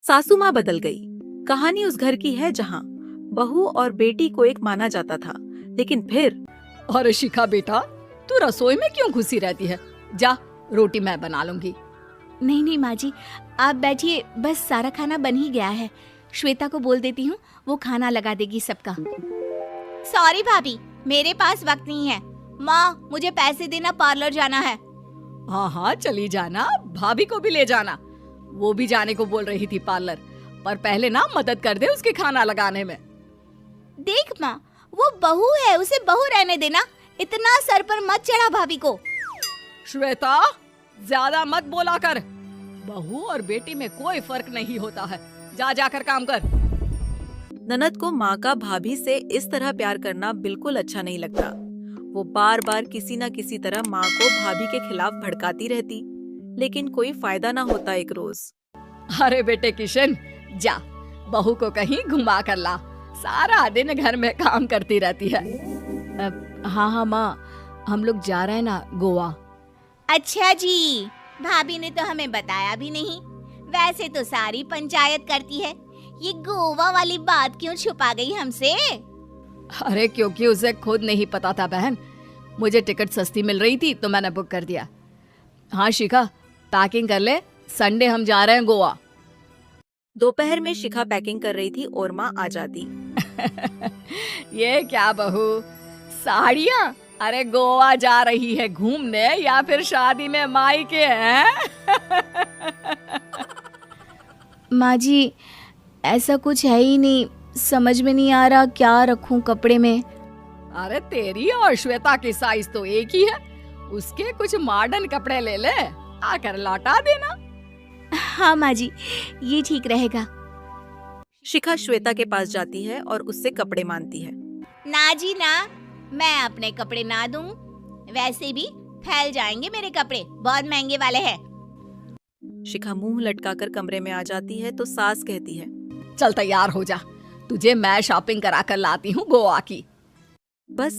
सासू माँ बदल गई। कहानी उस घर की है जहाँ बहू और बेटी को एक माना जाता था, लेकिन फिर अरे शिखा बेटा, तू रसोई में क्यों घुसी रहती है? जा, रोटी मैं बना लूंगी। नहीं नहीं माँ जी, आप बैठिए, बस सारा खाना बन ही गया है। श्वेता को बोल देती हूँ, वो खाना लगा देगी सबका। सॉरी भाभी, मेरे पास वक्त नहीं है। माँ, मुझे पैसे देना, पार्लर जाना है। हाँ हाँ चली जाना, भाभी को भी ले जाना। वो भी जाने को बोल रही थी पार्लर, पर पहले ना मदद कर दे उसके खाना लगाने में। देख माँ, वो बहू है, उसे बहू रहने देना। इतना सर पर मत चढ़ा भाभी को। श्वेता, ज्यादा मत बोला कर। बहू और बेटी में कोई फर्क नहीं होता है। जा जाकर काम कर। ननद को माँ का भाभी से इस तरह प्यार करना बिल्कुल अच्छा नहीं लगता। वो बार बार किसी न किसी तरह माँ को भाभी के खिलाफ भड़काती रहती, लेकिन कोई फायदा ना होता। एक रोज, अरे बेटे किशन, जा बहू को कहीं घुमा कर ला। सारा दिन घर में काम करती रहती है। हाँ हाँ माँ, हम लोग जा रहे हैं ना गोवा। अच्छा जी, भाभी ने तो हमें बताया भी नहीं। वैसे तो सारी पंचायत करती है, ये गोवा वाली बात क्यों छुपा गई हमसे? अरे क्योंकि उसे खुद नहीं पता था बहन। मुझे टिकट सस्ती मिल रही थी तो मैंने बुक कर दिया। हाँ शिखा, पैकिंग कर ले, संडे हम जा रहे हैं गोवा। दोपहर में शिखा पैकिंग कर रही थी और माँ आ जाती। ये क्या बहू, साड़ियाँ? अरे गोवा जा रही है घूमने या फिर शादी में मायके हैं? माँ जी, ऐसा कुछ है ही नहीं, समझ में नहीं आ रहा क्या रखूं कपड़े में। अरे तेरी और श्वेता की साइज तो एक ही है। उसके कुछ मॉडर्न कपड़े ले ले, आकर लौटा देना। हाँ माँ जी, ये ठीक रहेगा। शिखा श्वेता के पास जाती है और उससे कपड़े मांगती है। ना जी ना, मैं अपने कपड़े ना दूं। वैसे भी फैल जाएंगे मेरे कपड़े, बहुत महंगे वाले हैं। शिखा मुंह लटकाकर कमरे में आ जाती है तो सास कहती है, चल तैयार हो जा, तुझे मैं शॉपिंग करा कर लाती हूँ गोवा की। बस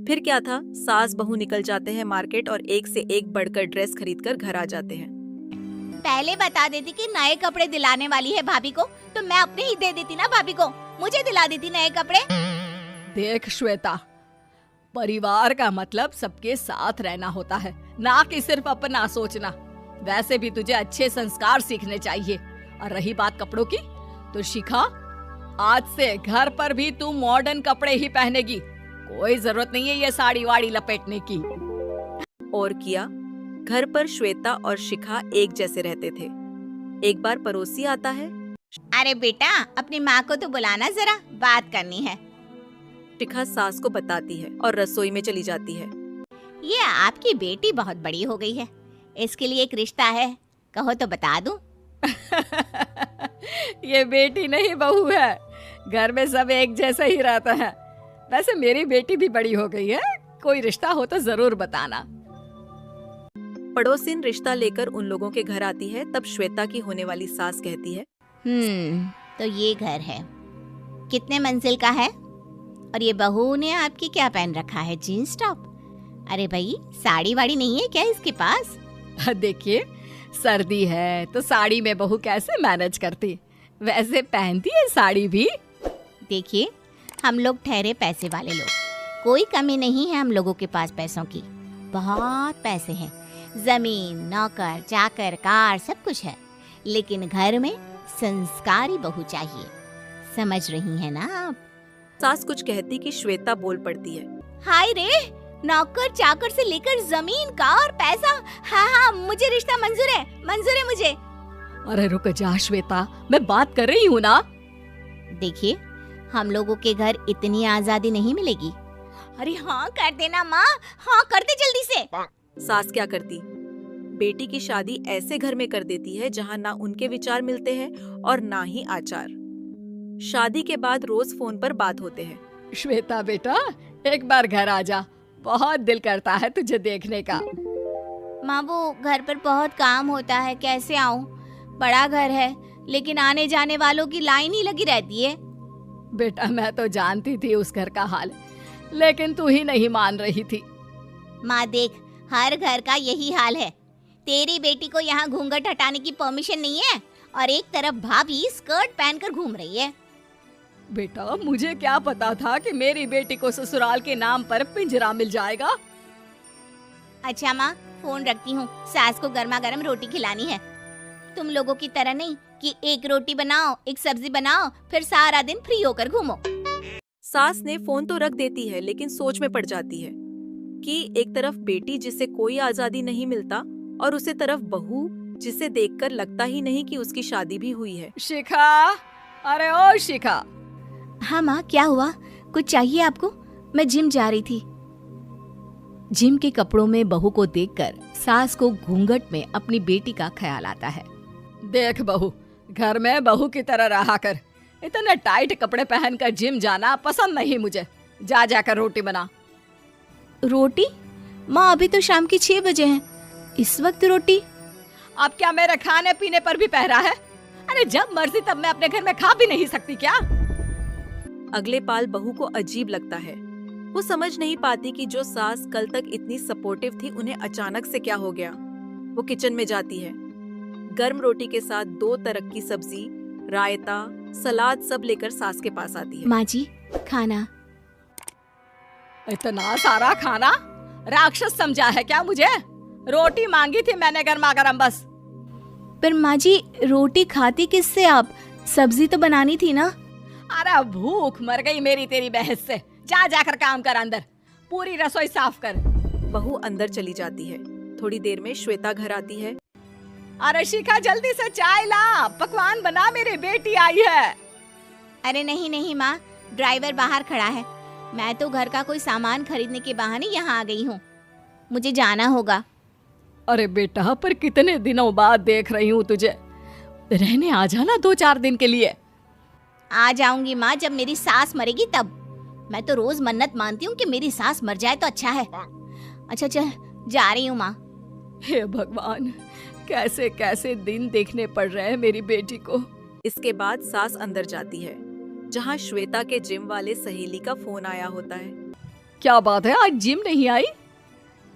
फिर क्या था, सास बहू निकल जाते हैं मार्केट और एक से एक बढ़कर ड्रेस खरीदकर घर आ जाते हैं। पहले बता देती कि नए कपड़े दिलाने वाली है भाभी को, तो मैं अपने ही दे देती ना भाभी को, मुझे दिला देती नए कपड़े। देख श्वेता, परिवार का मतलब सबके साथ रहना होता है, ना कि सिर्फ अपना सोचना। वैसे भी तुझे अच्छे संस्कार सीखने चाहिए। और रही बात कपड़ों की, तो शिखा, आज से घर पर भी तू मॉडर्न कपड़े ही पहनेगी। कोई जरूरत नहीं है ये साड़ी वाड़ी लपेटने की। और किया। घर पर श्वेता और शिखा एक जैसे रहते थे। एक बार पड़ोसी आता है। अरे बेटा, अपनी माँ को तो बुलाना, जरा बात करनी है। शिखा सास को बताती है और रसोई में चली जाती है। ये आपकी बेटी बहुत बड़ी हो गई है, इसके लिए एक रिश्ता है, कहो तो बता दूं। ये बेटी नहीं बहू है, घर में सब एक जैसा ही रहता है। वैसे मेरी बेटी भी बड़ी हो गई है, कोई रिश्ता हो तो जरूर बताना। पड़ोसिन रिश्ता लेकर उन लोगों के घर आती है। तब श्वेता की होने वाली सास कहती है, तो ये घर है, कितने मंजिल का है? और ये बहू ने आपकी क्या पहन रखा है, जीन्स टॉप? अरे भाई, साड़ी वाड़ी नहीं है क्या इसके पास? देखिए, सर्दी है तो साड़ी में बहू कैसे मैनेज करती, वैसे पहनती है साड़ी भी। देखिए, हम लोग ठहरे पैसे वाले लोग, कोई कमी नहीं है हम लोगों के पास पैसों की। बहुत पैसे हैं, जमीन, नौकर चाकर, कार, सब कुछ है, लेकिन घर में संस्कारी बहू चाहिए। समझ रही हैं ना आप? सास कुछ कहती कि श्वेता बोल पड़ती है, हाय रे, नौकर चाकर से लेकर जमीन, कार, पैसा। हाँ हाँ, मुझे रिश्ता मंजूर है, मंजूर है मुझे। अरे रुक जा श्वेता, मैं बात कर रही हूँ ना। देखिए, हम लोगों के घर इतनी आजादी नहीं मिलेगी। अरे हाँ कर देना माँ, हाँ कर दे जल्दी से। सास क्या करती, बेटी की शादी ऐसे घर में कर देती है जहाँ ना उनके विचार मिलते हैं और ना ही आचार। शादी के बाद रोज फोन पर बात होते हैं। श्वेता बेटा, एक बार घर आ जा, बहुत दिल करता है तुझे देखने का। माँ, वो घर पर बहुत काम होता है, कैसे आऊँ? बड़ा घर है, लेकिन आने जाने वालों की लाइन ही लगी रहती है। बेटा, मैं तो जानती थी उस घर का हाल, लेकिन तू ही नहीं मान रही थी। माँ देख, हर घर का यही हाल है। तेरी बेटी को यहाँ घूंघट हटाने की परमिशन नहीं है और एक तरफ भाभी स्कर्ट पहनकर घूम रही है। बेटा मुझे क्या पता था कि मेरी बेटी को ससुराल के नाम पर पिंजरा मिल जाएगा। अच्छा माँ, फोन रखती हूँ, सास को गर्मा गर्म रोटी खिलानी है। तुम लोगों की तरह नहीं कि एक रोटी बनाओ, एक सब्जी बनाओ, फिर सारा दिन फ्री होकर घूमो। सास ने फोन तो रख देती है, लेकिन सोच में पड़ जाती है कि एक तरफ बेटी जिसे कोई आजादी नहीं मिलता और उसे तरफ बहू जिसे देखकर लगता ही नहीं कि उसकी शादी भी हुई है। शिखा, अरे ओ शिखा। हाँ माँ, क्या हुआ? कुछ चाहिए आपको? मैं जिम जा रही थी। जिम के कपड़ों में बहू को देखकर सास को घूंघट में अपनी बेटी का ख्याल आता है। देख बहू, घर में बहू की तरह रहा कर। इतने टाइट कपड़े पहनकर जिम जाना पसंद नहीं मुझे। जा जाकर रोटी बना। रोटी? माँ अभी तो शाम की 6 बजे हैं, इस वक्त रोटी? अब क्या मेरे खाने पीने पर भी पहरा है? अरे जब मर्जी तब मैं अपने घर में खा भी नहीं सकती क्या? अगले पाल बहू को अजीब लगता है। वो समझ नहीं पाती कि जो सास कल तक इतनी सपोर्टिव थी, उन्हें अचानक से क्या हो गया। वो किचन में जाती है, गर्म रोटी के साथ 2 तरह की सब्जी, रायता, सलाद सब लेकर सास के पास आती है। माँ जी, खाना। इतना सारा खाना? राक्षस समझा है क्या मुझे? रोटी मांगी थी मैंने गर्मा गर्म बस। पर माँ जी, रोटी खाती किससे आप? सब्जी तो बनानी थी ना। अरे भूख मर गई मेरी तेरी बहस से। जा जाकर काम कर, अंदर पूरी रसोई साफ कर। बहू अंदर चली जाती है। थोड़ी देर में श्वेता घर आती है। अरे शिखा, जल्दी से चाय ला, पकवान बना, मेरी बेटी आई है। अरे नहीं नहीं माँ, ड्राइवर बाहर खड़ा है। मैं तो घर का कोई सामान खरीदने के बहाने यहाँ आ गई हूँ, मुझे जाना होगा। अरे बेटा, पर कितने दिनों बाद देख रही हूँ तुझे। रहने आ जाना 2-4 दिन के लिए। आ जाऊंगी माँ, जब मेरी सास मरेगी तब। मैं तो रोज मन्नत मानती हूँ कि मेरी सास मर जाए तो अच्छा है। अच्छा चल, जा रही हूँ माँ। हे भगवान, कैसे कैसे दिन देखने पड़ रहे हैं मेरी बेटी को। इसके बाद सास अंदर जाती है, जहाँ श्वेता के जिम वाले सहेली का फोन आया होता है। क्या बात है, आज जिम नहीं आई?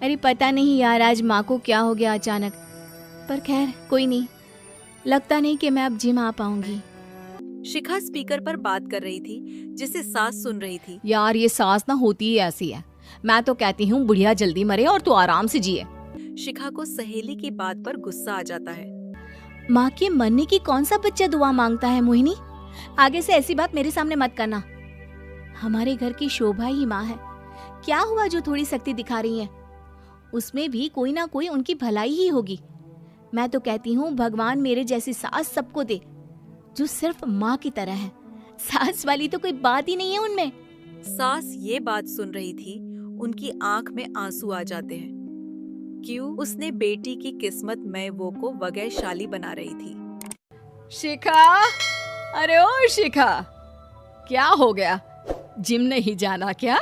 अरे पता नहीं यार, आज माँ को क्या हो गया अचानक। पर खैर कोई नहीं, लगता नहीं कि मैं अब जिम आ पाऊंगी। शिखा स्पीकर पर बात कर रही थी, जिसे सास सुन रही थी। यार ये सास ना होती ही ऐसी है। मैं तो कहती हूँ बुढ़िया जल्दी मरे और तू आराम से जिए। शिखा को सहेली की बात पर गुस्सा आ जाता है। माँ के मरने की कौन सा बच्चा दुआ मांगता है मोहिनी? आगे से ऐसी बात मेरे सामने मत करना। हमारे घर की शोभा ही माँ है। क्या हुआ जो थोड़ी सख्ती दिखा रही है? उसमें भी कोई ना कोई उनकी भलाई ही होगी। मैं तो कहती हूँ भगवान मेरे जैसी सास सबको दे, जो सिर्फ माँ की तरह है। सास वाली तो कोई बात ही नहीं है उनमें। सास ये बात सुन रही थी, उनकी आंख में आंसू आ जाते हैं। क्यों? उसने बेटी की किस्मत में वो को वगैशाली बना रही थी। शिखा, अरे ओ शिखा, क्या हो गया? जिम नहीं जाना क्या?